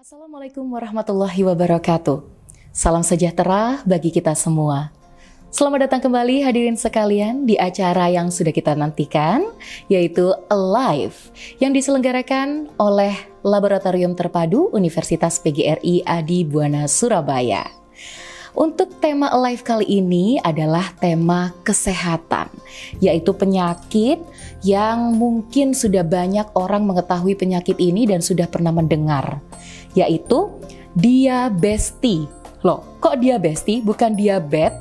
Assalamualaikum warahmatullahi wabarakatuh. Salam sejahtera bagi kita semua. Selamat datang kembali hadirin sekalian di acara yang sudah kita nantikan, yaitu Alive, yang diselenggarakan oleh Laboratorium Terpadu Universitas PGRI Adi Buana Surabaya. Untuk tema Alive kali ini adalah tema kesehatan, yaitu penyakit yang mungkin sudah banyak orang mengetahui penyakit ini dan sudah pernah mendengar, yaitu diabetes. Loh, kok diabetes bukan diabetes?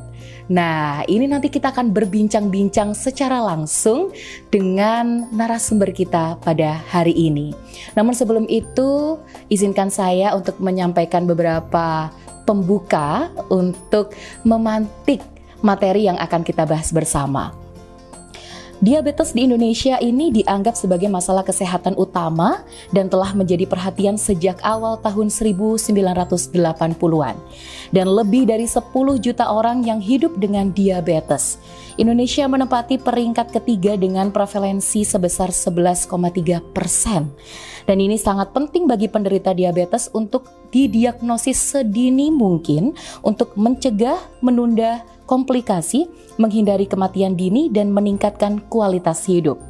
Nah, ini nanti kita akan berbincang-bincang secara langsung dengan narasumber kita pada hari ini. Namun sebelum itu, izinkan saya untuk menyampaikan beberapa pembuka untuk memantik materi yang akan kita bahas bersama. Diabetes di Indonesia ini dianggap sebagai masalah kesehatan utama dan telah menjadi perhatian sejak awal tahun 1980-an. Dan lebih dari 10 juta orang yang hidup dengan diabetes. Indonesia menempati peringkat ketiga dengan prevalensi sebesar 11,3%. Dan ini sangat penting bagi penderita diabetes untuk didiagnosis sedini mungkin untuk mencegah, menunda komplikasi, menghindari kematian dini, dan meningkatkan kualitas hidup.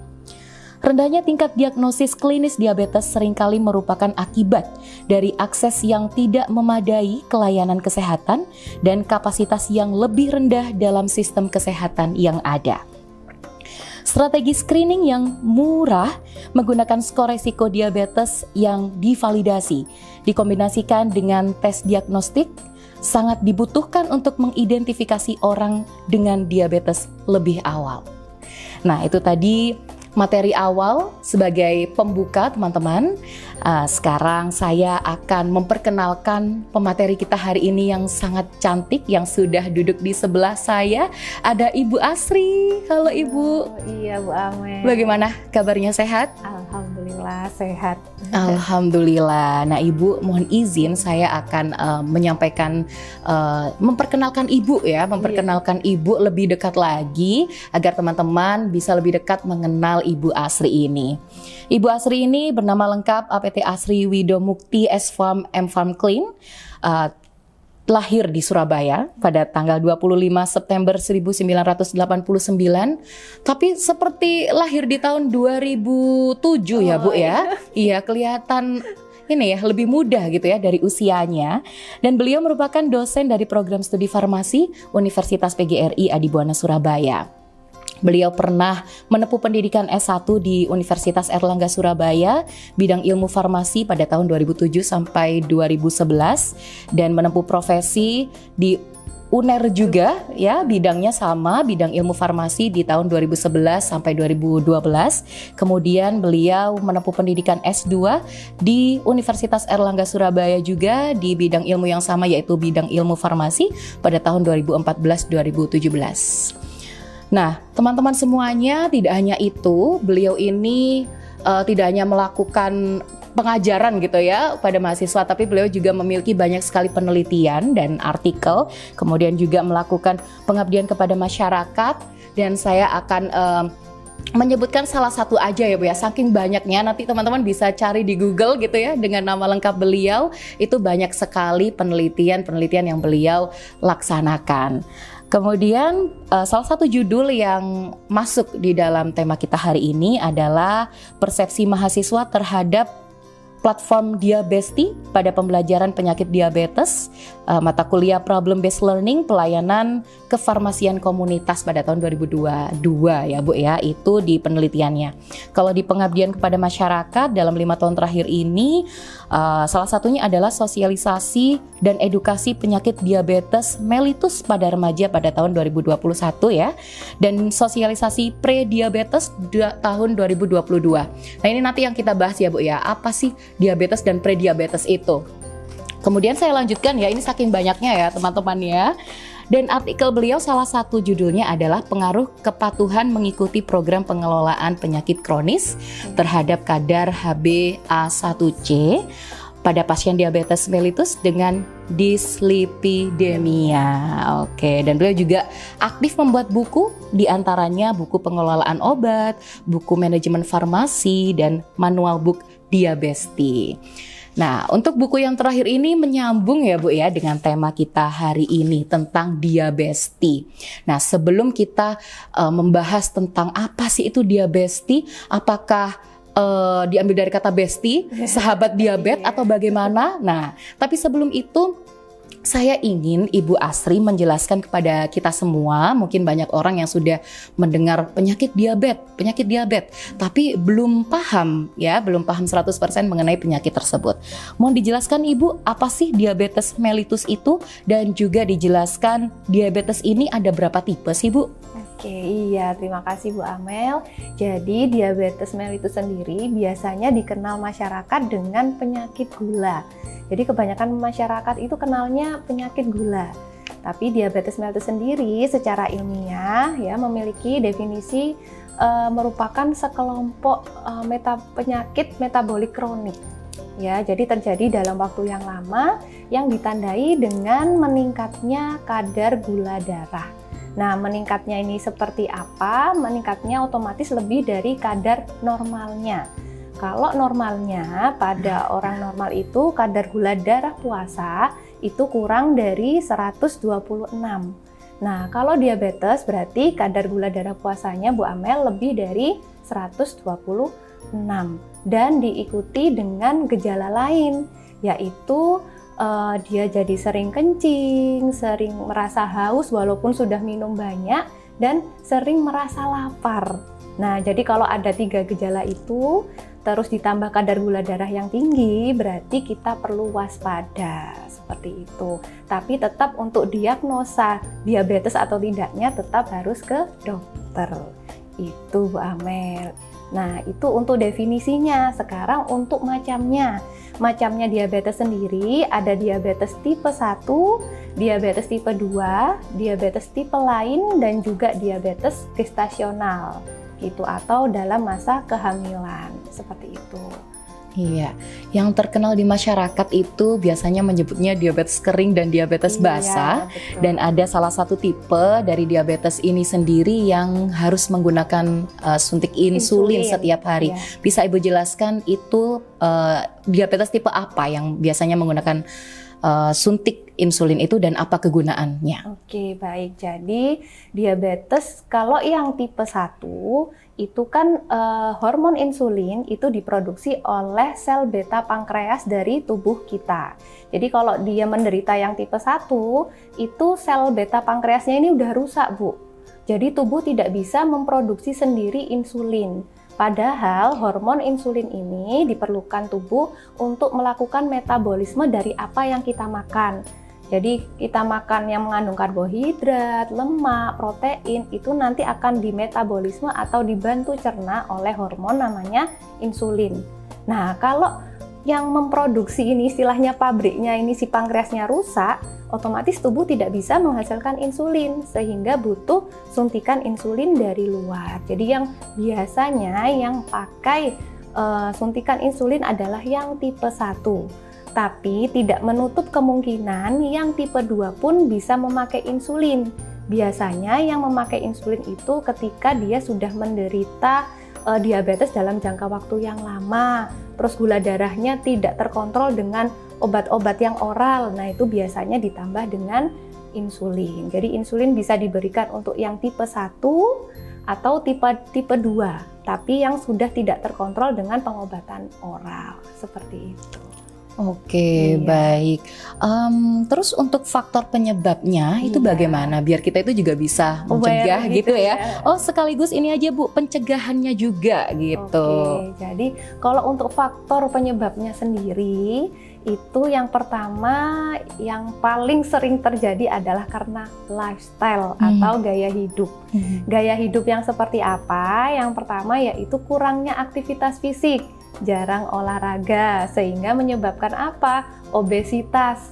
Rendahnya tingkat diagnosis klinis diabetes seringkali merupakan akibat dari akses yang tidak memadai ke layanan kesehatan dan kapasitas yang lebih rendah dalam sistem kesehatan yang ada. Strategi screening yang murah menggunakan skor resiko diabetes yang divalidasi, dikombinasikan dengan tes diagnostik, sangat dibutuhkan untuk mengidentifikasi orang dengan diabetes lebih awal. Nah, itu tadi materi awal sebagai pembuka, teman-teman. Sekarang saya akan memperkenalkan pemateri kita hari ini yang sangat cantik, yang sudah duduk di sebelah saya. Ada Ibu Asri. Halo Ibu. Iya Bu Amel. Bagaimana kabarnya, sehat? Alhamdulillah sehat. Alhamdulillah. Nah Ibu, mohon izin saya akan memperkenalkan Ibu ya, memperkenalkan Ibu lebih dekat lagi agar teman-teman bisa lebih dekat mengenal Ibu Asri ini. Ibu Asri ini bernama lengkap APT Asri Widomukti S Farm M Farm Clean. Lahir di Surabaya pada tanggal 25 September 1989, tapi seperti lahir di tahun 2007 ya Bu ya. Iya, kelihatan ini ya lebih muda gitu ya dari usianya. Dan beliau merupakan dosen dari program studi farmasi Universitas PGRI Adi Buana Surabaya. Beliau pernah menempuh pendidikan S1 di Universitas Erlangga Surabaya, bidang ilmu farmasi pada tahun 2007 sampai 2011, dan menempuh profesi di UNER juga ya, bidangnya sama, bidang ilmu farmasi di tahun 2011 sampai 2012. Kemudian beliau menempuh pendidikan S2 di Universitas Erlangga Surabaya juga di bidang ilmu yang sama, yaitu bidang ilmu farmasi pada tahun 2014-2017. Nah, teman-teman semuanya, tidak hanya itu, beliau ini tidak hanya melakukan pengajaran gitu ya pada mahasiswa, tapi beliau juga memiliki banyak sekali penelitian dan artikel, kemudian juga melakukan pengabdian kepada masyarakat, dan saya akan menyebutkan salah satu aja ya Bu ya, saking banyaknya nanti teman-teman bisa cari di Google gitu ya dengan nama lengkap beliau, itu banyak sekali penelitian yang beliau laksanakan. Kemudian salah satu judul yang masuk di dalam tema kita hari ini adalah persepsi mahasiswa terhadap platform Diabesti pada pembelajaran penyakit diabetes, mata kuliah Problem Based Learning, pelayanan kefarmasian komunitas pada tahun 2022 ya Bu ya, itu di penelitiannya. Kalau di pengabdian kepada masyarakat dalam 5 tahun terakhir ini, salah satunya adalah sosialisasi dan edukasi penyakit diabetes mellitus pada remaja pada tahun 2021 ya, dan sosialisasi pre-diabetes tahun 2022. Nah ini nanti yang kita bahas ya Bu ya, apa sih diabetes dan prediabetes itu. Kemudian saya lanjutkan ya, ini saking banyaknya ya teman-teman ya. Dan artikel beliau salah satu judulnya adalah pengaruh kepatuhan mengikuti program pengelolaan penyakit kronis terhadap kadar HbA1c pada pasien diabetes mellitus dengan dislipidemia. Oke, dan beliau juga aktif membuat buku, diantaranya buku pengelolaan obat, buku manajemen farmasi, dan manual book Diabesti. Nah, untuk buku yang terakhir ini menyambung ya Bu ya dengan tema kita hari ini tentang diabesti. Nah, sebelum kita membahas tentang apa sih itu diabesti, apakah diambil dari kata besti, sahabat diabetes atau bagaimana? Nah, tapi sebelum itu saya ingin Ibu Asri menjelaskan kepada kita semua, mungkin banyak orang yang sudah mendengar penyakit diabetes, tapi belum paham 100% mengenai penyakit tersebut. Mohon dijelaskan Ibu, apa sih diabetes mellitus itu, dan juga dijelaskan diabetes ini ada berapa tipe sih Bu? Oke, iya, terima kasih Bu Amel. Jadi diabetes mellitus sendiri biasanya dikenal masyarakat dengan penyakit gula. Jadi kebanyakan masyarakat itu kenalnya penyakit gula. Tapi diabetes mellitus sendiri secara ilmiah ya memiliki definisi merupakan sekelompok penyakit metabolik kronik. Ya, jadi terjadi dalam waktu yang lama yang ditandai dengan meningkatnya kadar gula darah. Nah, meningkatnya ini seperti apa? Meningkatnya otomatis lebih dari kadar normalnya. Kalau normalnya pada orang normal itu kadar gula darah puasa itu kurang dari 126. Nah, kalau diabetes berarti kadar gula darah puasanya Bu Amel lebih dari 126 dan diikuti dengan gejala lain, yaitu dia jadi sering kencing, sering merasa haus walaupun sudah minum banyak, dan sering merasa lapar. Nah, jadi kalau ada 3 gejala itu, terus ditambah kadar gula darah yang tinggi, berarti kita perlu waspada, seperti itu. Tapi tetap untuk diagnosa diabetes atau tidaknya tetap harus ke dokter. Itu Bu Amel. Nah, itu untuk definisinya. Sekarang untuk macamnya. Macamnya diabetes sendiri ada diabetes tipe 1, diabetes tipe 2, diabetes tipe lain, dan juga diabetes gestasional gitu, atau dalam masa kehamilan, seperti itu. Iya, yang terkenal di masyarakat itu biasanya menyebutnya diabetes kering dan diabetes basah. Betul. Dan ada salah satu tipe dari diabetes ini sendiri yang harus menggunakan suntik insulin setiap hari. Iya. Bisa Ibu jelaskan itu diabetes tipe apa yang biasanya menggunakan suntik insulin itu dan apa kegunaannya? Oke, baik. Jadi diabetes kalau yang tipe 1 itu kan hormon insulin itu diproduksi oleh sel beta pankreas dari tubuh kita. Jadi kalau dia menderita yang tipe 1, itu sel beta pankreasnya ini udah rusak, Bu. Jadi tubuh tidak bisa memproduksi sendiri insulin. Padahal hormon insulin ini diperlukan tubuh untuk melakukan metabolisme dari apa yang kita makan. Jadi kita makan yang mengandung karbohidrat, lemak, protein, itu nanti akan dimetabolisme atau dibantu cerna oleh hormon namanya insulin. Nah, kalau yang memproduksi ini istilahnya pabriknya ini si pankreasnya rusak, otomatis tubuh tidak bisa menghasilkan insulin sehingga butuh suntikan insulin dari luar. Jadi yang biasanya yang pakai suntikan insulin adalah yang tipe 1. Tapi tidak menutup kemungkinan yang tipe 2 pun bisa memakai insulin. Biasanya yang memakai insulin itu ketika dia sudah menderita diabetes dalam jangka waktu yang lama, terus gula darahnya tidak terkontrol dengan obat-obat yang oral. Nah, itu biasanya ditambah dengan insulin. Jadi insulin bisa diberikan untuk yang tipe 1 atau tipe 2, tapi yang sudah tidak terkontrol dengan pengobatan oral. Seperti itu. Oke, baik. Terus untuk faktor penyebabnya itu bagaimana? Biar kita itu juga bisa mencegah gitu ya. Oh, sekaligus ini aja Bu, pencegahannya juga gitu. Oke, jadi kalau untuk faktor penyebabnya sendiri, itu yang pertama yang paling sering terjadi adalah karena lifestyle atau gaya hidup. Gaya hidup yang seperti apa? Yang pertama yaitu kurangnya aktivitas fisik. Jarang olahraga sehingga menyebabkan apa? Obesitas.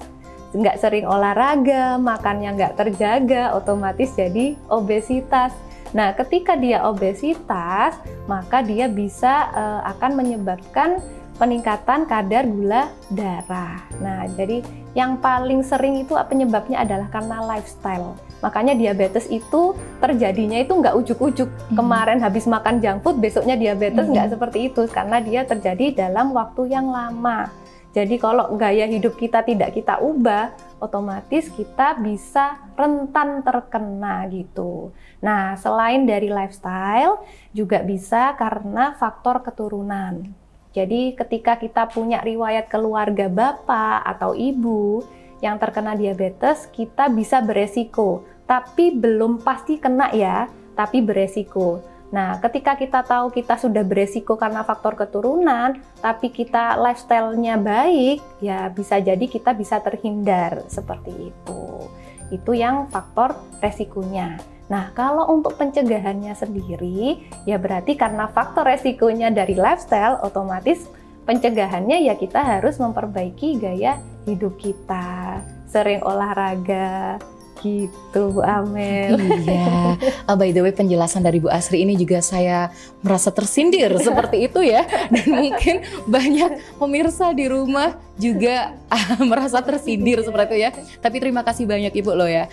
Nggak sering olahraga, makannya nggak terjaga, otomatis jadi obesitas. Nah, ketika dia obesitas, maka dia bisa akan menyebabkan peningkatan kadar gula darah. Nah, jadi yang paling sering itu penyebabnya adalah karena lifestyle. Makanya diabetes itu terjadinya itu nggak ujuk-ujuk. Kemarin habis makan junk food, besoknya diabetes, nggak seperti itu. Karena dia terjadi dalam waktu yang lama. Jadi kalau gaya hidup kita tidak kita ubah, otomatis kita bisa rentan terkena gitu. Nah, selain dari lifestyle, juga bisa karena faktor keturunan. Jadi ketika kita punya riwayat keluarga bapak atau ibu yang terkena diabetes, kita bisa beresiko. Tapi belum pasti kena ya, tapi beresiko. Nah, ketika kita tahu kita sudah beresiko karena faktor keturunan, tapi kita lifestyle-nya baik, ya bisa jadi kita bisa terhindar seperti itu. Itu yang faktor resikonya. Nah, kalau untuk pencegahannya sendiri, ya berarti karena faktor resikonya dari lifestyle, otomatis pencegahannya ya kita harus memperbaiki gaya hidup kita, sering olahraga, gitu Bu Amel. Iya, by the way penjelasan dari Bu Asri ini juga saya merasa tersindir seperti itu ya. Dan mungkin banyak pemirsa di rumah juga merasa tersindir seperti itu ya. Tapi terima kasih banyak Ibu loh ya,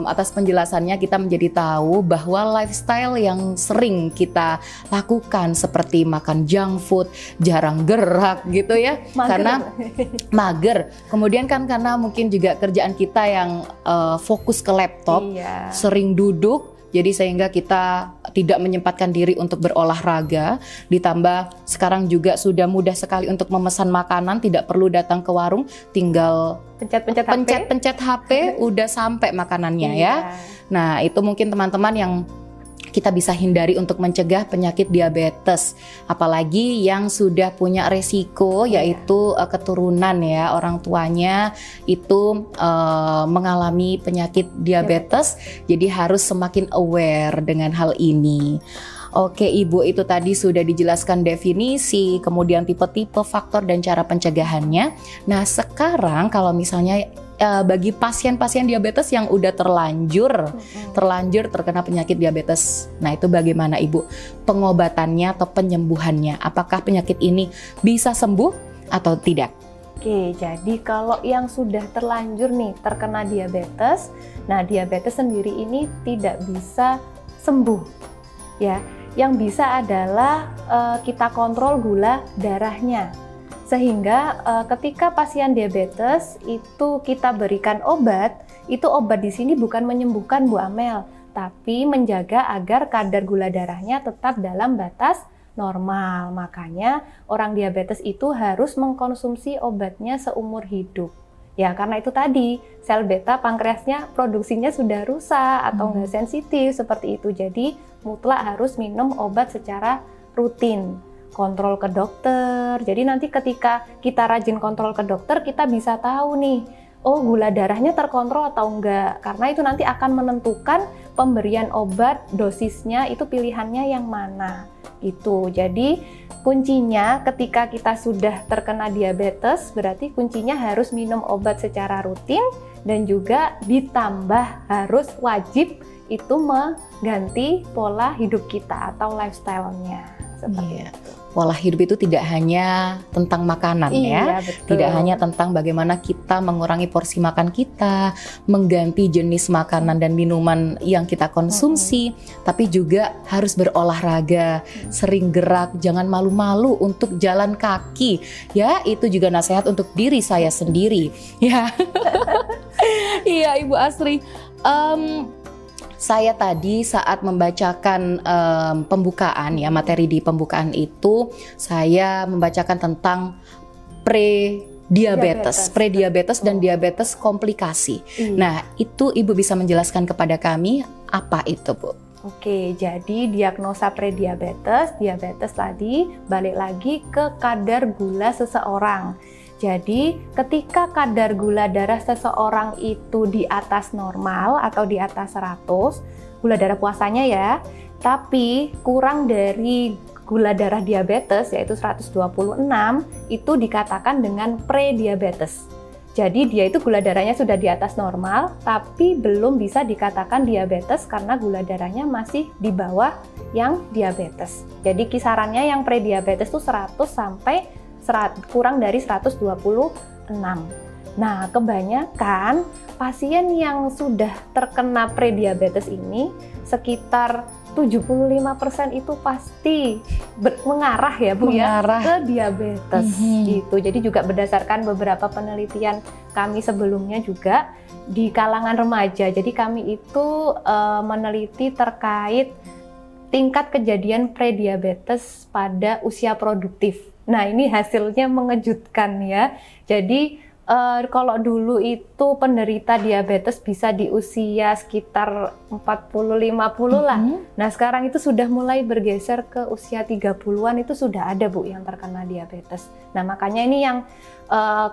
atas penjelasannya. Kita menjadi tahu bahwa lifestyle yang sering kita lakukan seperti makan junk food, jarang gerak gitu ya, karena mager. Kemudian kan karena mungkin juga kerjaan kita yang fokus ke laptop, sering duduk, jadi sehingga kita tidak menyempatkan diri untuk berolahraga. Ditambah sekarang juga sudah mudah sekali untuk memesan makanan, tidak perlu datang ke warung, tinggal pencet-pencet HP udah sampai makanannya ya. Nah, itu mungkin teman-teman yang kita bisa hindari untuk mencegah penyakit diabetes, apalagi yang sudah punya resiko yaitu keturunan ya, orang tuanya itu mengalami penyakit diabetes, jadi harus semakin aware dengan hal ini. Oke Ibu, itu tadi sudah dijelaskan definisi, kemudian tipe-tipe faktor dan cara pencegahannya. Nah sekarang kalau misalnya bagi pasien-pasien diabetes yang udah terlanjur terkena penyakit diabetes, nah itu bagaimana Ibu pengobatannya atau penyembuhannya? Apakah penyakit ini bisa sembuh atau tidak? Oke, jadi kalau yang sudah terlanjur nih terkena diabetes, nah diabetes sendiri ini tidak bisa sembuh ya. Yang bisa adalah kita kontrol gula darahnya. Sehingga ketika pasien diabetes itu kita berikan obat, itu obat di sini bukan menyembuhkan Bu Amel, tapi menjaga agar kadar gula darahnya tetap dalam batas normal. Makanya orang diabetes itu harus mengkonsumsi obatnya seumur hidup. Ya karena itu tadi sel beta pankreasnya produksinya sudah rusak atau nggak sensitif seperti itu. Jadi mutlak harus minum obat secara rutin. Kontrol ke dokter. Jadi nanti ketika kita rajin kontrol ke dokter, kita bisa tahu nih, oh gula darahnya terkontrol atau enggak. Karena itu nanti akan menentukan pemberian obat, dosisnya itu pilihannya yang mana. Itu. Jadi kuncinya ketika kita sudah terkena diabetes, berarti kuncinya harus minum obat secara rutin dan juga ditambah harus wajib itu mengganti pola hidup kita atau lifestyle-nya. Seperti itu. Pola hidup itu tidak hanya tentang makanan ya, betul. Tidak hanya tentang bagaimana kita mengurangi porsi makan kita, mengganti jenis makanan dan minuman yang kita konsumsi, tapi juga harus berolahraga, sering gerak, jangan malu-malu untuk jalan kaki. Ya, itu juga nasihat untuk diri saya sendiri. Ya, iya Ibu Asri. Saya tadi saat membacakan pembukaan ya, materi di pembukaan itu saya membacakan tentang prediabetes dan diabetes komplikasi. Nah, itu Ibu bisa menjelaskan kepada kami apa itu, Bu? Oke, jadi diagnosa prediabetes, diabetes tadi balik lagi ke kadar gula seseorang. Jadi ketika kadar gula darah seseorang itu di atas normal atau di atas 100, gula darah puasanya ya, tapi kurang dari gula darah diabetes yaitu 126, itu dikatakan dengan prediabetes. Jadi dia itu gula darahnya sudah di atas normal, tapi belum bisa dikatakan diabetes karena gula darahnya masih di bawah yang diabetes. Jadi kisarannya yang prediabetes itu 100 sampai kurang dari 126. Nah, kebanyakan pasien yang sudah terkena prediabetes ini sekitar 75% itu pasti mengarah ya Bu Mengarah. ya ke diabetes gitu. Jadi juga berdasarkan beberapa penelitian kami sebelumnya juga di kalangan remaja. Jadi kami itu meneliti terkait tingkat kejadian prediabetes pada usia produktif. Nah, ini hasilnya mengejutkan ya. Jadi kalau dulu itu penderita diabetes bisa di usia sekitar 40-50 lah. Nah, sekarang itu sudah mulai bergeser ke usia 30-an, itu sudah ada Bu yang terkena diabetes. Nah, makanya ini yang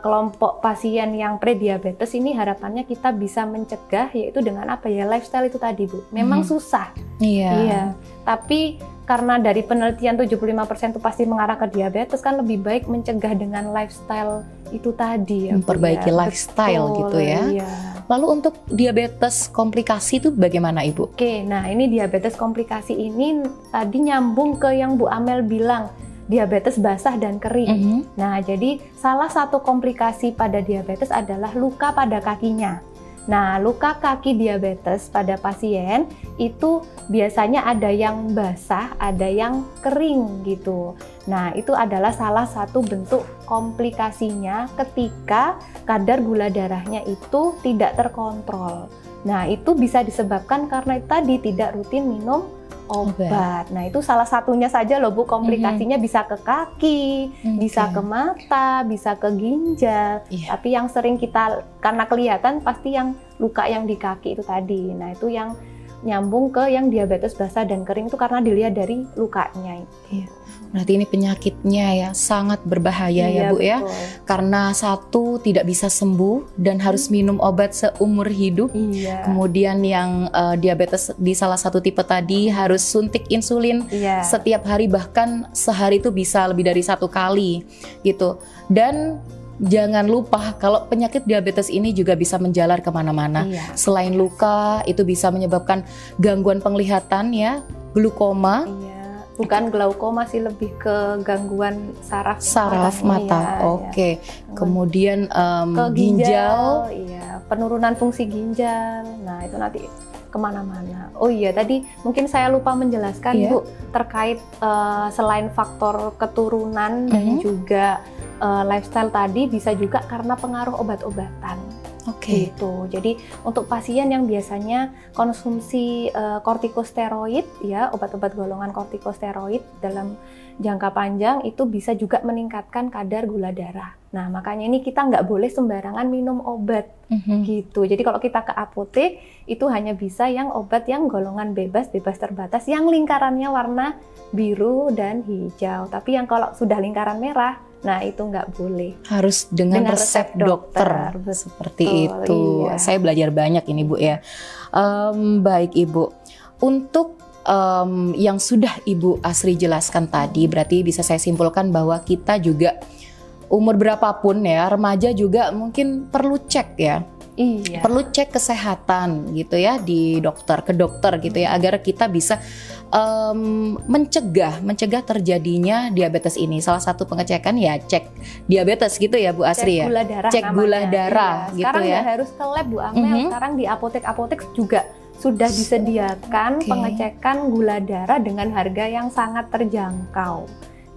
kelompok pasien yang prediabetes ini harapannya kita bisa mencegah, yaitu dengan apa ya, lifestyle itu tadi Bu. Memang susah. Iya. Tapi karena dari penelitian 75% itu pasti mengarah ke diabetes, kan lebih baik mencegah dengan lifestyle itu tadi ya. Memperbaiki lifestyle. Betul, gitu ya. Iya. Lalu untuk diabetes komplikasi itu bagaimana Ibu? Oke, nah ini diabetes komplikasi ini tadi nyambung ke yang Bu Amel bilang, diabetes basah dan kering. Nah, jadi salah satu komplikasi pada diabetes adalah luka pada kakinya. Nah, luka kaki diabetes pada pasien itu biasanya ada yang basah, ada yang kering gitu. Nah, itu adalah salah satu bentuk komplikasinya ketika kadar gula darahnya itu tidak terkontrol. Nah, itu bisa disebabkan karena tadi tidak rutin minum obat. Nah, itu salah satunya saja loh Bu, komplikasinya bisa ke kaki, bisa ke mata, bisa ke ginjal. Tapi yang sering kita, karena kelihatan pasti yang luka yang di kaki itu tadi. Nah, itu yang nyambung ke yang diabetes basah dan kering itu karena dilihat dari lukanya. Berarti ini penyakitnya ya sangat berbahaya ya Bu ya. Karena satu tidak bisa sembuh dan harus minum obat seumur hidup. Kemudian yang diabetes di salah satu tipe tadi harus suntik insulin setiap hari, bahkan sehari itu bisa lebih dari 1 kali gitu. Dan jangan lupa kalau penyakit diabetes ini juga bisa menjalar kemana-mana. Selain luka, itu bisa menyebabkan gangguan penglihatan ya, glaukoma. Bukan glaukoma sih, lebih ke gangguan saraf mata. Oke. Kemudian ke ginjal, penurunan fungsi ginjal. Nah, itu nanti kemana-mana. Oh iya, tadi mungkin saya lupa menjelaskan Bu terkait selain faktor keturunan dan juga lifestyle tadi, bisa juga karena pengaruh obat-obatan. Gitu. Jadi untuk pasien yang biasanya konsumsi kortikosteroid ya, obat-obat golongan kortikosteroid dalam jangka panjang itu bisa juga meningkatkan kadar gula darah. Nah, makanya ini kita nggak boleh sembarangan minum obat gitu. Jadi kalau kita ke apotek itu hanya bisa yang obat yang golongan bebas terbatas yang lingkarannya warna biru dan hijau. Tapi yang kalau sudah lingkaran merah, nah itu nggak boleh. Harus dengan resep dokter. Seperti itu. Saya belajar banyak ini Bu ya. Baik Ibu. Untuk yang sudah Ibu Asri jelaskan tadi, berarti bisa saya simpulkan bahwa kita juga umur berapapun ya, remaja juga mungkin perlu cek ya. Perlu cek kesehatan gitu ya ke dokter gitu ya, agar kita bisa mencegah terjadinya diabetes ini. Salah satu pengecekan ya cek diabetes gitu ya Bu Asri ya. Cek gula darah gitu sekarang ya. Sekarang harus ke lab Bu Amel, sekarang di apotek juga sudah disediakan pengecekan gula darah dengan harga yang sangat terjangkau.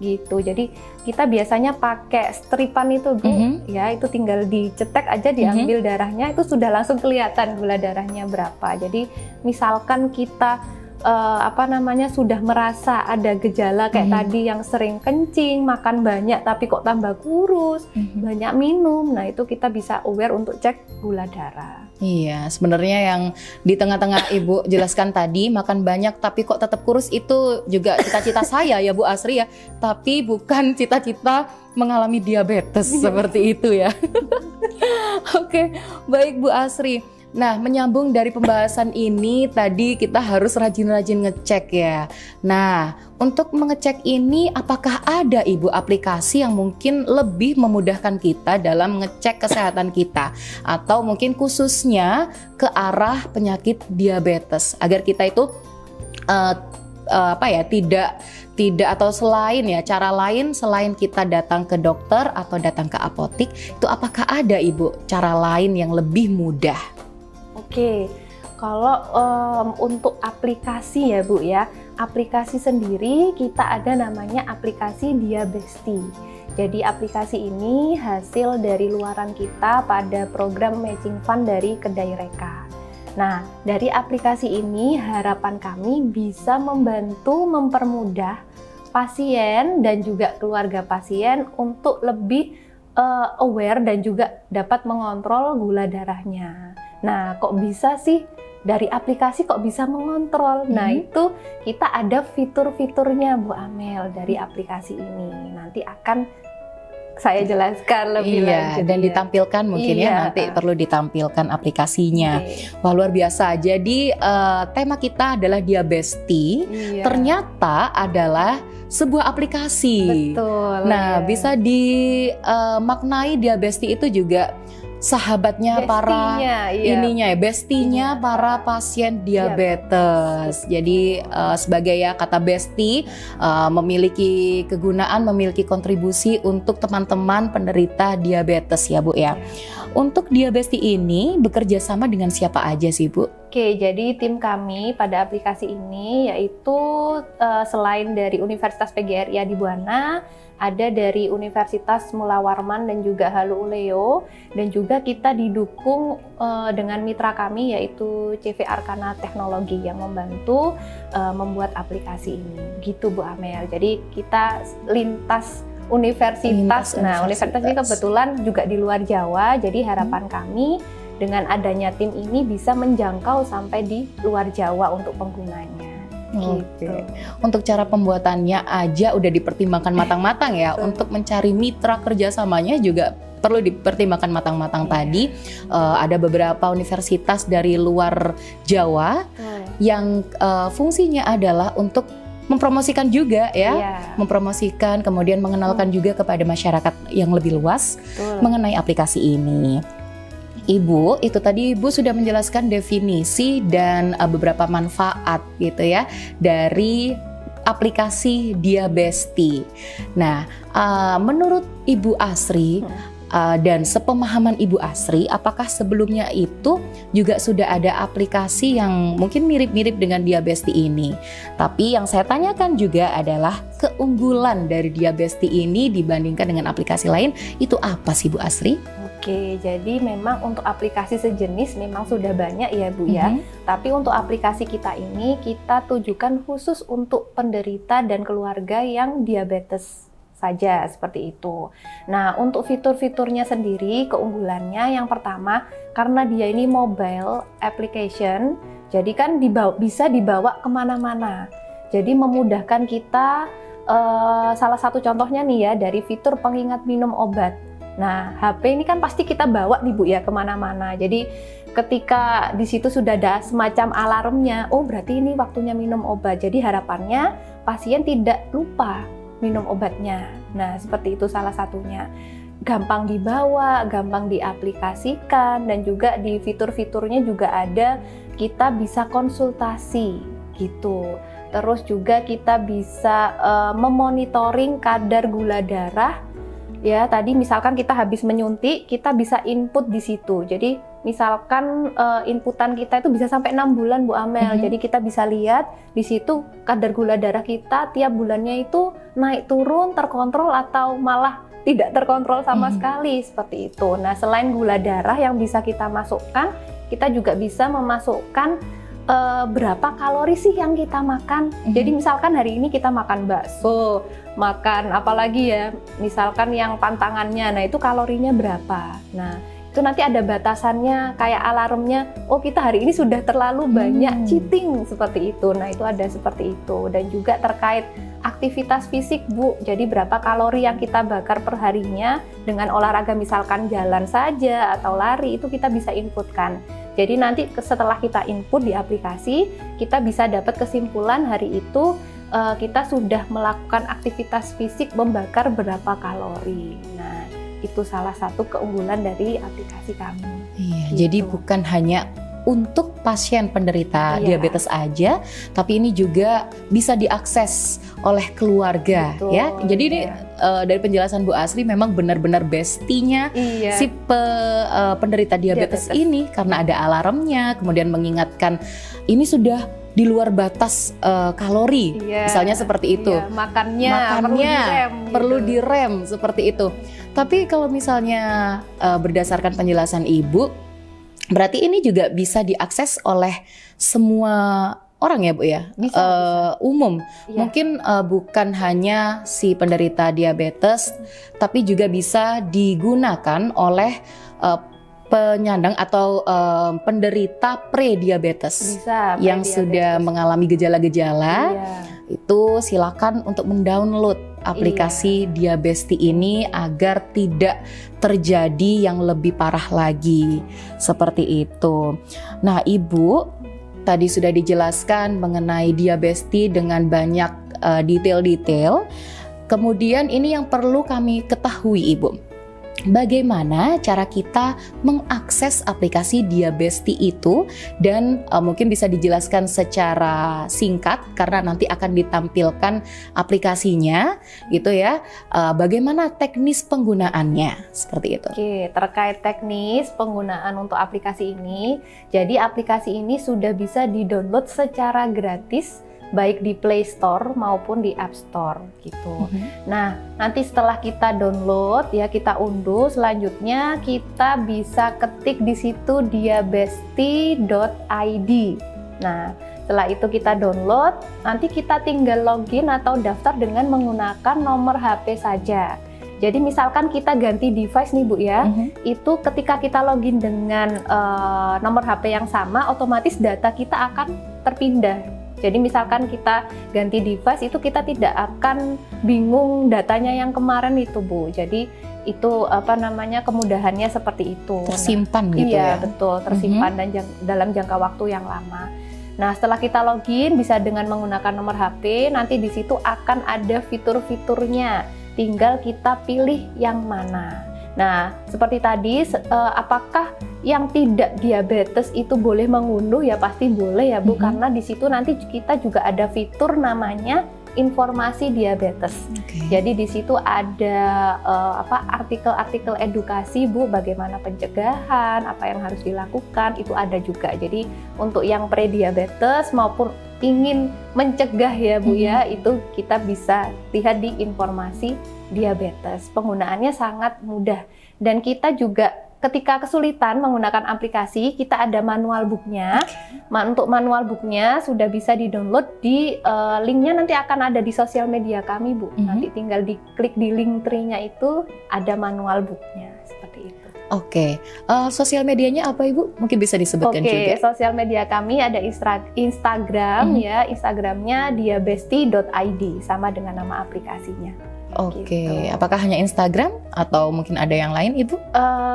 Gitu. Jadi kita biasanya pakai stripan itu Bu, ya itu tinggal dicetek aja, diambil darahnya, itu sudah langsung kelihatan gula darahnya berapa. Jadi misalkan kita sudah merasa ada gejala kayak tadi yang sering kencing, makan banyak tapi kok tambah kurus, banyak minum, nah itu kita bisa aware untuk cek gula darah. Iya, sebenarnya yang di tengah-tengah Ibu jelaskan tadi, makan banyak tapi kok tetap kurus, itu juga cita-cita saya ya Bu Asri ya, tapi bukan cita-cita mengalami diabetes seperti itu ya. Oke, baik Bu Asri. Nah, menyambung dari pembahasan ini tadi, kita harus rajin-rajin ngecek ya. Nah, untuk mengecek ini apakah ada Ibu aplikasi yang mungkin lebih memudahkan kita dalam ngecek kesehatan kita, atau mungkin khususnya ke arah penyakit diabetes, agar kita itu tidak atau selain ya, cara lain selain kita datang ke dokter atau datang ke apotek, itu apakah ada Ibu cara lain yang lebih mudah? Oke, Kalau untuk aplikasi ya Bu ya, aplikasi sendiri kita ada namanya aplikasi Diabesti. Jadi aplikasi ini hasil dari luaran kita pada program matching fund dari Kedai Reka. Nah, dari aplikasi ini harapan kami bisa membantu mempermudah pasien dan juga keluarga pasien untuk lebih aware dan juga dapat mengontrol gula darahnya. Nah, kok bisa sih dari aplikasi kok bisa mengontrol? Nah, itu kita ada fitur-fiturnya Bu Amel dari aplikasi ini. Nanti akan saya jelaskan lebih lanjut. Dan ditampilkan mungkin ya, nanti perlu ditampilkan aplikasinya. Wah, luar biasa. Jadi tema kita adalah Diabesti. Ternyata adalah sebuah aplikasi. Betul. Nah, bisa dimaknai Diabesti itu juga sahabatnya bestinya para pasien diabetes. Jadi sebagai kata besti memiliki kegunaan, memiliki kontribusi untuk teman-teman penderita diabetes ya Bu ya. Untuk Diabesti ini bekerja sama dengan siapa aja sih Bu? Oke, jadi tim kami pada aplikasi ini yaitu selain dari Universitas PGRI Adibuana, ada dari Universitas Mula Warman dan juga Halu Oleo, dan juga kita didukung dengan mitra kami yaitu CV Arkana Teknologi yang membantu membuat aplikasi ini. Gitu Bu Amel. Jadi kita lintas universitas. Universitas ini kebetulan juga di luar Jawa, jadi harapan kami dengan adanya tim ini bisa menjangkau sampai di luar Jawa untuk penggunanya. Gitu. Untuk cara pembuatannya aja udah dipertimbangkan matang-matang ya. Untuk mencari mitra kerjasamanya juga perlu dipertimbangkan matang-matang. Tadi ada beberapa universitas dari luar Jawa yang fungsinya adalah untuk mempromosikan juga mempromosikan, kemudian mengenalkan juga kepada masyarakat yang lebih luas mengenai aplikasi ini. Ibu, itu tadi Ibu sudah menjelaskan definisi dan beberapa manfaat gitu ya dari aplikasi Diabesti. Nah, menurut Ibu Asri dan sepemahaman Ibu Asri, apakah sebelumnya itu juga sudah ada aplikasi yang mungkin mirip-mirip dengan Diabesti ini? Tapi yang saya tanyakan juga adalah keunggulan dari Diabesti ini dibandingkan dengan aplikasi lain, itu apa sih Bu Asri? Oke, jadi memang untuk aplikasi sejenis memang sudah banyak ya Bu ya. Tapi untuk aplikasi kita ini kita tujukan khusus untuk penderita dan keluarga yang diabetes saja, seperti itu. Nah, untuk fitur-fiturnya sendiri, keunggulannya yang pertama, karena dia ini mobile application, jadi kan bisa dibawa kemana-mana. Jadi memudahkan kita, salah satu contohnya nih ya, dari fitur pengingat minum obat. Nah, HP ini kan pasti kita bawa nih Bu ya kemana-mana. Jadi ketika di situ sudah ada semacam alarmnya, oh berarti ini waktunya minum obat. Jadi harapannya pasien tidak lupa minum obatnya. Nah, seperti itu salah satunya. Gampang dibawa, gampang diaplikasikan, dan juga di fitur-fiturnya juga ada kita bisa konsultasi gitu. Terus juga kita bisa memonitoring kadar gula darah. Ya, tadi misalkan kita habis menyuntik, kita bisa input di situ. Jadi misalkan inputan kita itu bisa sampai 6 bulan Bu Amel. Jadi kita bisa lihat di situ kadar gula darah kita tiap bulannya itu naik turun, terkontrol atau malah tidak terkontrol sama sekali, seperti itu. Nah, selain gula darah yang bisa kita masukkan, kita juga bisa memasukkan berapa kalori sih yang kita makan. Jadi misalkan hari ini kita makan bakso, makan apalagi ya, misalkan yang pantangannya, nah itu kalorinya berapa. Nah, itu nanti ada batasannya, kayak alarmnya, oh kita hari ini sudah terlalu banyak cheating, seperti itu. Nah, itu ada seperti itu. Dan juga terkait aktivitas fisik Bu, jadi berapa kalori yang kita bakar per harinya dengan olahraga, misalkan jalan saja atau lari, itu kita bisa inputkan. Jadi nanti setelah kita input di aplikasi, kita bisa dapat kesimpulan hari itu kita sudah melakukan aktivitas fisik membakar berapa kalori. Nah, itu salah satu keunggulan dari aplikasi kami. Iya, gitu. Jadi bukan hanya untuk pasien penderita Iya. diabetes aja, tapi ini juga bisa diakses oleh keluarga. Betul, Ya. Jadi ini iya. dari penjelasan Bu Asri memang benar-benar bestinya Iya. si penderita diabetes ini, karena ada alarmnya, kemudian mengingatkan ini sudah di luar batas kalori, Iya. misalnya seperti itu. Iya, makannya Perlu gitu. direm seperti itu. Tapi kalau misalnya berdasarkan penjelasan Ibu, berarti ini juga bisa diakses oleh semua orang ya Bu ya? Bisa. Umum. Iya. Mungkin bukan hanya si penderita diabetes, tapi juga bisa digunakan oleh penyandang atau penderita pre-diabetes Bisa yang sudah mengalami gejala-gejala. Iya. Itu silakan untuk mendownload aplikasi Diabesti ini agar tidak terjadi yang lebih parah lagi, seperti itu. Nah, Ibu tadi sudah dijelaskan mengenai Diabesti dengan banyak detail-detail. Kemudian ini yang perlu kami ketahui, Ibu. Bagaimana cara kita mengakses aplikasi Diabesti itu, dan mungkin bisa dijelaskan secara singkat karena nanti akan ditampilkan aplikasinya gitu ya. Bagaimana teknis penggunaannya seperti itu. Oke, terkait teknis penggunaan untuk aplikasi ini, jadi aplikasi ini sudah bisa di-download secara gratis baik di Play Store maupun di App Store gitu. Nah, nanti setelah kita download ya, kita unduh, selanjutnya kita bisa ketik di situ diabesti.id. Nah, setelah itu kita download, nanti kita tinggal login atau daftar dengan menggunakan nomor HP saja. Jadi misalkan kita ganti device nih Bu ya, itu ketika kita login dengan nomor HP yang sama, otomatis data kita akan terpindah. Jadi misalkan kita ganti device, itu kita tidak akan bingung datanya yang kemarin itu Bu. Jadi itu kemudahannya seperti itu. Tersimpan gitu iya, ya. Betul, tersimpan dan dalam jangka waktu yang lama. Nah, setelah kita login bisa dengan menggunakan nomor HP, nanti di situ akan ada fitur-fiturnya. Tinggal kita pilih yang mana. Nah, seperti tadi, apakah yang tidak diabetes itu boleh mengunduh? Ya pasti boleh ya Bu, karena di situ nanti kita juga ada fitur namanya informasi diabetes. Jadi di situ ada artikel-artikel edukasi Bu, bagaimana pencegahan, apa yang harus dilakukan, itu ada juga. Jadi untuk yang pre-diabetes maupun ingin mencegah ya Bu ya, itu kita bisa lihat di informasi diabetes. Penggunaannya sangat mudah, dan kita juga ketika kesulitan menggunakan aplikasi, kita ada manual booknya. Untuk manual booknya sudah bisa di-download di linknya nanti akan ada di sosial media kami Bu. Nanti tinggal diklik di link tree-nya itu ada manual booknya seperti itu. Oke, sosial medianya apa Ibu? Mungkin bisa disebutkan juga. Oke, sosial media kami ada Instagram ya, Instagramnya diabesti.id sama dengan nama aplikasinya. Oke, Gitu. apakah hanya Instagram atau mungkin ada yang lain Ibu?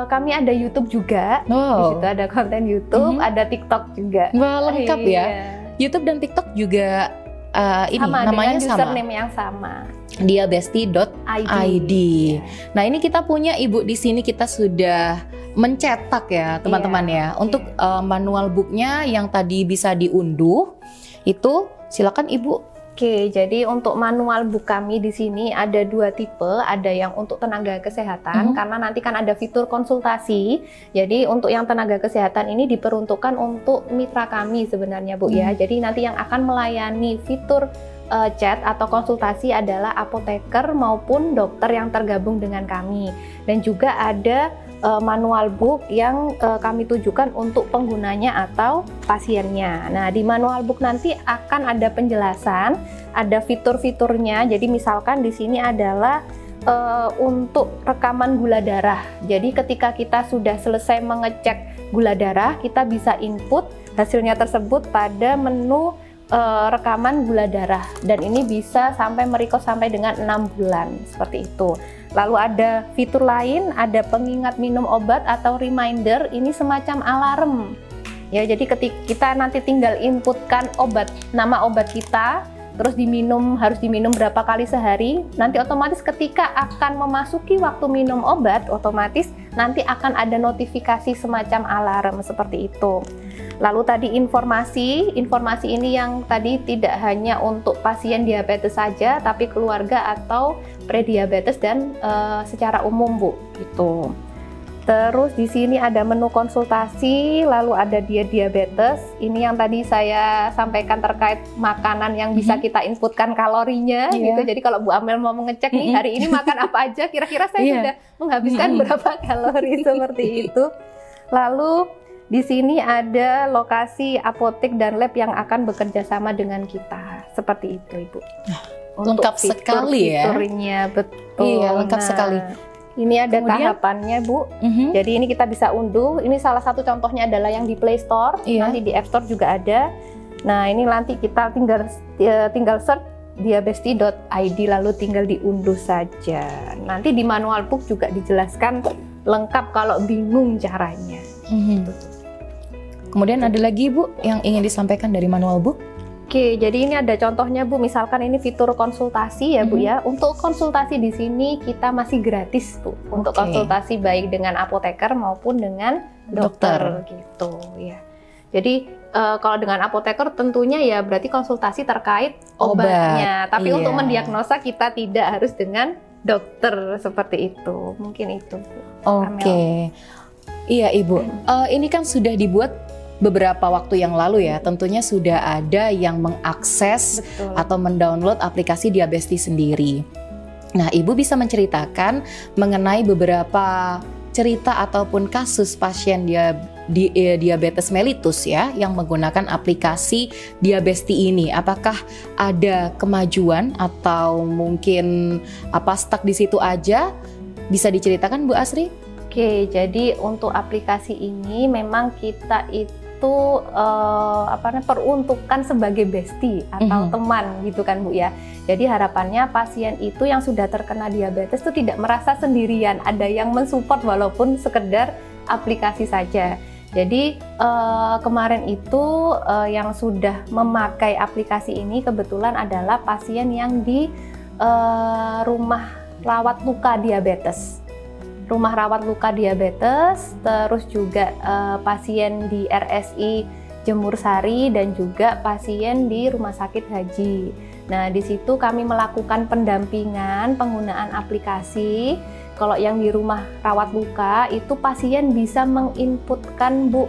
Kami ada YouTube juga. Di situ ada konten YouTube, ada TikTok juga. Wah, lengkap ya. Iya. YouTube dan TikTok juga ini Sama, namanya dengan sama. username yang sama. Diabesti.id. Nah, ini kita punya Ibu di sini, kita sudah mencetak ya teman-teman ya. Untuk manual booknya yang tadi bisa diunduh, itu silakan Ibu. Oke, jadi untuk manual book kami di sini ada dua tipe, ada yang untuk tenaga kesehatan karena nanti kan ada fitur konsultasi. Jadi untuk yang tenaga kesehatan ini diperuntukkan untuk mitra kami sebenarnya Bu ya. Jadi nanti yang akan melayani fitur chat atau konsultasi adalah apoteker maupun dokter yang tergabung dengan kami. Dan juga ada manual book yang kami tujukan untuk penggunanya atau pasiennya. Nah, di manual book nanti akan ada penjelasan, ada fitur-fiturnya. Jadi misalkan di sini adalah untuk rekaman gula darah. Jadi ketika kita sudah selesai mengecek gula darah, kita bisa input hasilnya tersebut pada menu rekaman gula darah, dan ini bisa sampai merecord sampai dengan 6 bulan seperti itu. Lalu ada fitur lain, ada pengingat minum obat atau reminder, ini semacam alarm. Ya, jadi ketika kita nanti tinggal inputkan nama obat kita, terus harus diminum berapa kali sehari, nanti otomatis ketika akan memasuki waktu minum obat, otomatis nanti akan ada notifikasi semacam alarm seperti itu. Lalu tadi informasi ini yang tadi tidak hanya untuk pasien diabetes saja, tapi keluarga atau prediabetes dan secara umum, Bu. Gitu. Terus di sini ada menu konsultasi, lalu ada diabetes. Ini yang tadi saya sampaikan terkait makanan yang bisa kita inputkan kalorinya, gitu. Jadi kalau Bu Amel mau mengecek nih hari ini makan apa aja, kira-kira saya sudah menghabiskan berapa kalori seperti itu. Lalu di sini ada lokasi apotek dan lab yang akan bekerja sama dengan kita, seperti itu, Ibu. Lengkap sekali ya. Fiturnya betul. Iya, lengkap sekali. Ini ada tahapannya, Bu. Jadi ini kita bisa unduh. Ini salah satu contohnya adalah yang di Play Store. Nanti di App Store juga ada. Nah, ini nanti kita tinggal search diabesti.id lalu tinggal diunduh saja. Nanti di manual book juga dijelaskan lengkap kalau bingung caranya. Kemudian ada lagi, Bu, yang ingin disampaikan dari manual book? Oke, jadi ini ada contohnya, Bu. Misalkan ini fitur konsultasi ya, Bu ya. Untuk konsultasi di sini kita masih gratis, Bu. Untuk konsultasi baik dengan apoteker maupun dengan dokter gitu ya. Jadi kalau dengan apoteker tentunya ya berarti konsultasi terkait obatnya. Tapi untuk mendiagnosa kita tidak harus dengan dokter seperti itu. Mungkin itu, Bu. Oke. Iya, Ibu. Ini kan sudah dibuat beberapa waktu yang lalu ya, tentunya sudah ada yang mengakses atau mendownload aplikasi Diabesti sendiri. Nah, Ibu bisa menceritakan mengenai beberapa cerita ataupun kasus pasien diabetes mellitus ya, yang menggunakan aplikasi Diabesti ini. Apakah ada kemajuan atau mungkin stuck di situ aja? Bisa diceritakan, Bu Asri? Oke, jadi untuk aplikasi ini memang kita itu peruntukan sebagai bestie atau teman gitu kan, Bu ya. Jadi harapannya pasien itu yang sudah terkena diabetes itu tidak merasa sendirian, ada yang mensupport walaupun sekedar aplikasi saja. Jadi kemarin itu yang sudah memakai aplikasi ini kebetulan adalah pasien yang di rumah rawat luka diabetes. Rumah rawat luka diabetes, terus juga pasien di RSI Jemur Sari dan juga pasien di Rumah Sakit Haji. Nah, di situ kami melakukan pendampingan penggunaan aplikasi. Kalau yang di rumah rawat luka itu pasien bisa menginputkan, Bu,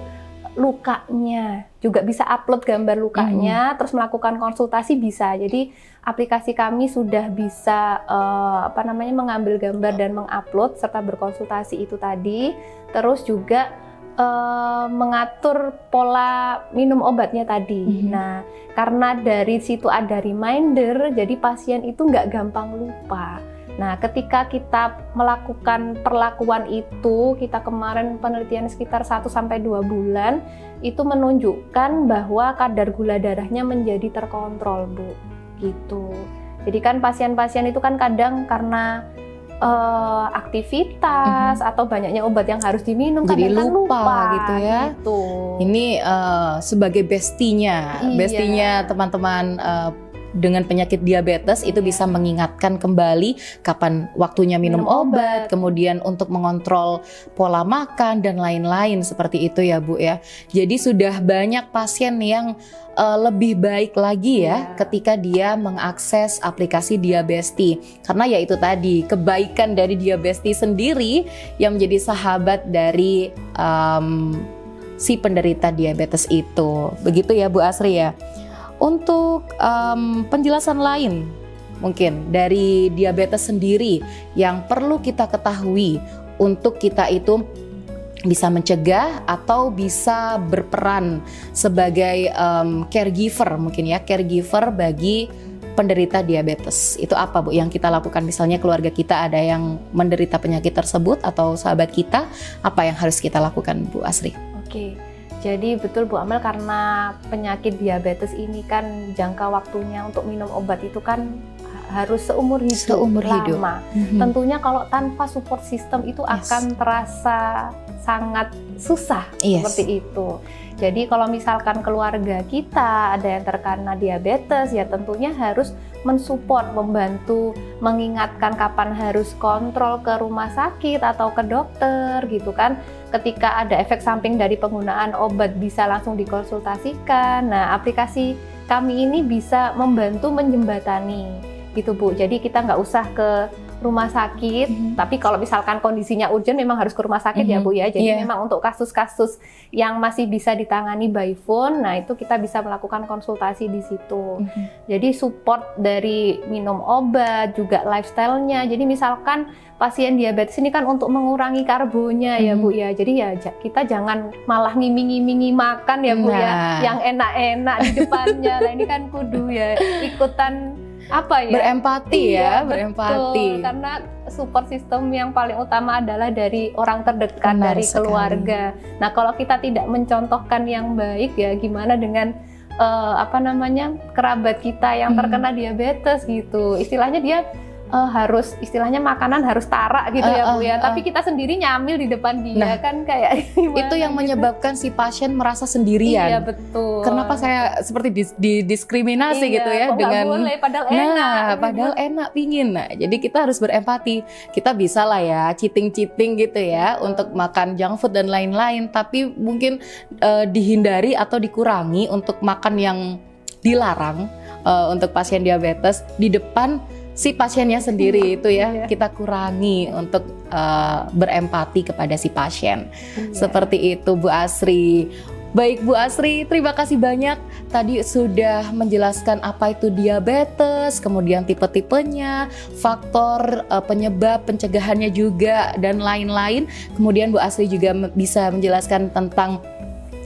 lukanya, juga bisa upload gambar lukanya, terus melakukan konsultasi bisa. Jadi aplikasi kami sudah bisa mengambil gambar dan mengupload serta berkonsultasi itu tadi. Terus juga mengatur pola minum obatnya tadi. Nah, karena dari situ ada reminder, jadi pasien itu nggak gampang lupa. Nah, ketika kita melakukan perlakuan itu, kita kemarin penelitian sekitar 1-2 bulan, itu menunjukkan bahwa kadar gula darahnya menjadi terkontrol, Bu. Gitu. Jadi kan pasien-pasien itu kan kadang karena aktivitas atau banyaknya obat yang harus diminum, jadi kadang lupa gitu ya. Gitu. Ini sebagai bestinya teman-teman dengan penyakit diabetes itu bisa mengingatkan kembali kapan waktunya minum obat, kemudian untuk mengontrol pola makan dan lain-lain seperti itu ya, Bu ya. Jadi sudah banyak pasien yang lebih baik lagi ya ketika dia mengakses aplikasi Diabesti, karena ya itu tadi kebaikan dari Diabesti sendiri yang menjadi sahabat dari si penderita diabetes itu. Begitu ya, Bu Asri ya. Untuk penjelasan lain mungkin dari diabetes sendiri yang perlu kita ketahui untuk kita itu bisa mencegah atau bisa berperan sebagai caregiver mungkin ya, caregiver bagi penderita diabetes. Itu apa, Bu, yang kita lakukan? Misalnya keluarga kita ada yang menderita penyakit tersebut atau sahabat kita, apa yang harus kita lakukan, Bu Asri? Oke. Jadi betul, Bu Amel, karena penyakit diabetes ini kan jangka waktunya untuk minum obat itu kan harus seumur hidup lama. Tentunya kalau tanpa support system itu akan terasa sangat susah seperti itu. Jadi kalau misalkan keluarga kita ada yang terkena diabetes, ya tentunya harus mensupport, membantu, mengingatkan kapan harus kontrol ke rumah sakit atau ke dokter gitu kan. Ketika ada efek samping dari penggunaan obat bisa langsung dikonsultasikan. Nah, aplikasi kami ini bisa membantu menjembatani gitu Bu. Jadi kita nggak usah ke rumah sakit, tapi kalau misalkan kondisinya urgent memang harus ke rumah sakit ya Bu ya. Jadi memang untuk kasus-kasus yang masih bisa ditangani by phone, nah itu kita bisa melakukan konsultasi di situ. Jadi support dari minum obat, juga lifestyle-nya. Jadi misalkan pasien diabetes ini kan untuk mengurangi karbonya ya Bu ya. Jadi ya kita jangan malah ngiming-ngimingi makan ya Bu ya, yang enak-enak di depannya. Nah ini kan kudu ya ikutan apa ya? Berempati ya, Betul, berempati. karena support system yang paling utama adalah dari orang terdekat, dari keluarga. Nah, kalau kita tidak mencontohkan yang baik ya, gimana dengan kerabat kita yang terkena diabetes gitu. Istilahnya dia harus makanan harus tarak gitu ya Bu ya. Tapi kita sendiri nyamil di depan dia kan kayak itu yang menyebabkan si pasien merasa sendirian. Iya betul. Kenapa saya seperti didiskriminasi gitu ya dengan boleh, padahal enak. Padahal enak pingin. Nah, jadi kita harus berempati. Kita bisa lah ya cheating gitu ya untuk makan junk food dan lain-lain. Tapi mungkin dihindari atau dikurangi untuk makan yang dilarang untuk pasien diabetes di depan si pasiennya sendiri itu ya kita kurangi untuk berempati kepada si pasien. Seperti itu Bu Asri. Baik Bu Asri, terima kasih banyak tadi sudah menjelaskan apa itu diabetes, kemudian tipe-tipenya, faktor penyebab, pencegahannya juga dan lain-lain. Kemudian Bu Asri juga bisa menjelaskan tentang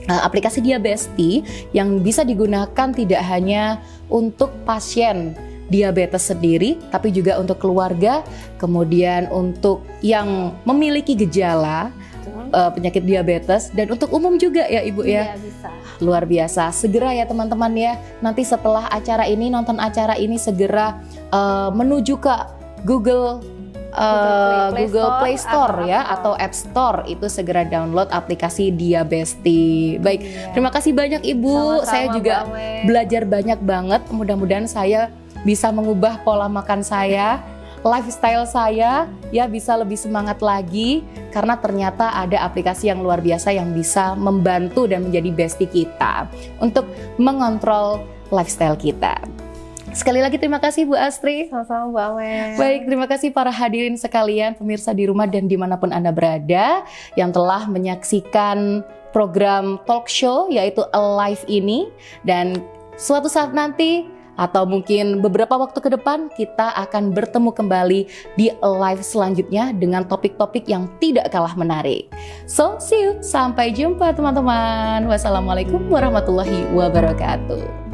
aplikasi Diabesti yang bisa digunakan tidak hanya untuk pasien diabetes sendiri, tapi juga untuk keluarga, kemudian untuk yang memiliki gejala penyakit diabetes, dan untuk umum juga ya Ibu ya. Iya, bisa. Luar biasa. Segera ya teman-teman ya, nanti setelah acara ini, nonton acara ini segera menuju ke Google Play Store ya atau App Store, itu segera download aplikasi Diabesti. Baik, terima kasih banyak Ibu. Sama-sama, saya juga belajar banyak banget. Mudah-mudahan saya bisa mengubah pola makan saya, lifestyle saya ya bisa lebih semangat lagi karena ternyata ada aplikasi yang luar biasa yang bisa membantu dan menjadi bestie kita untuk mengontrol lifestyle kita. Sekali lagi terima kasih Bu Astri. Sama-sama Bu Amel. Baik, terima kasih para hadirin sekalian, pemirsa di rumah dan dimanapun Anda berada yang telah menyaksikan program talk show yaitu Alive ini, dan suatu saat nanti atau mungkin beberapa waktu ke depan kita akan bertemu kembali di live selanjutnya dengan topik-topik yang tidak kalah menarik. So, see you. Sampai jumpa teman-teman. Wassalamualaikum warahmatullahi wabarakatuh.